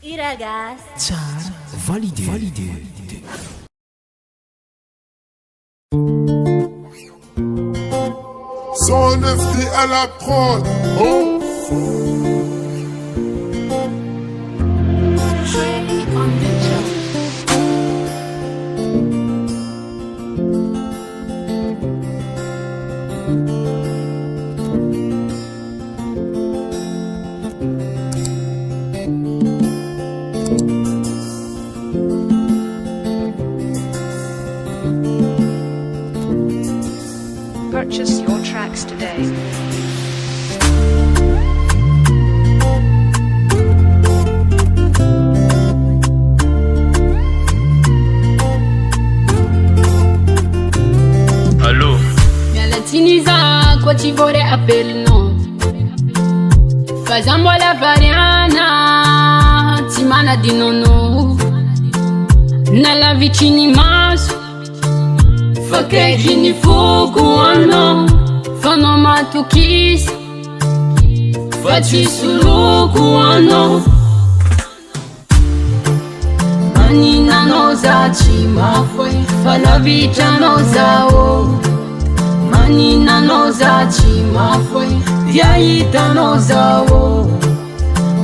Iragas. Tsara, validé. 109 à la prod. Oh. Purchase your tracks today. Allô? Mialatiniza kwa ti vorrei appello. Facciamo la variana, ti mana di nonno. Nella vicini maso, fa che gini fuoco anno, fanno matukis, facci suluku anno. Manina noza cima foi, fa la vita noza o. Manina noza cima foi, diaita noza o.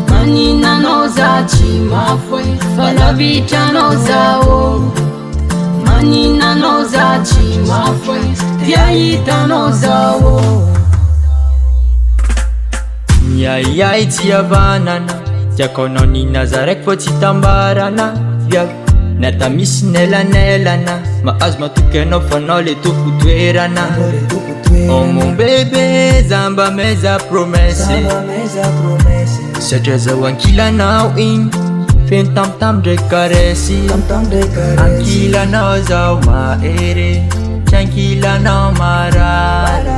Manina noza cima foi, fa la vita noza o. Manina noza cima foi, diaita noza o. Yayay tia banana, tiako anao ny nazaraiky fô tsy tambarana. Viavy nata misy nelanelana, mahazo matoky anao fa anao le tompo toerana. Oh mon bébé, zamba meza promesse, satria zao ankilanao igny feno tamtam ndraiky karesy. Ankilanao zao mahery, tsy ankilanao marary.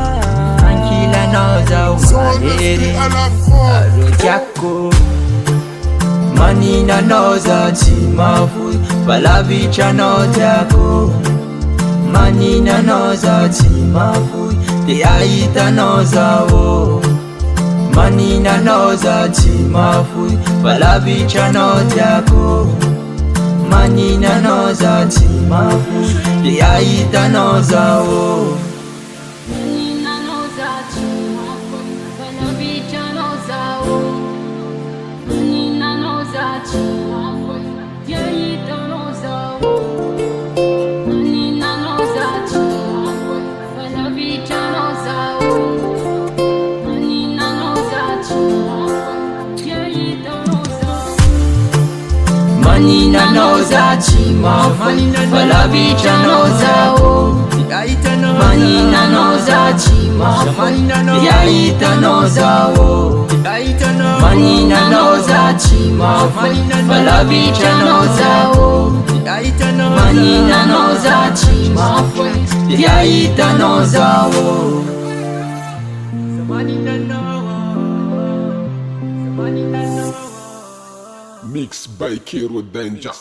Ankilanao zao mahery, aro tiako. Maninanao za tsy mavoy, fa lavitranao tiako. Maninanao za tsy mavoy, de ahitanao zao. Maninanao za tsy mavoy, fa lavitranao tiako. Maninanao za tsy mavoy, de ahitanao zao. Maninanao za tsy mavoy, fa lavitranao zao. Maninanao za tsy mavoy, de ahitanao zao. Maninanao za tsy mavoy, fa lavitranao zao. Maninanao za tsy mavoy, de ahitanao zao. Mixed by Kero Danger.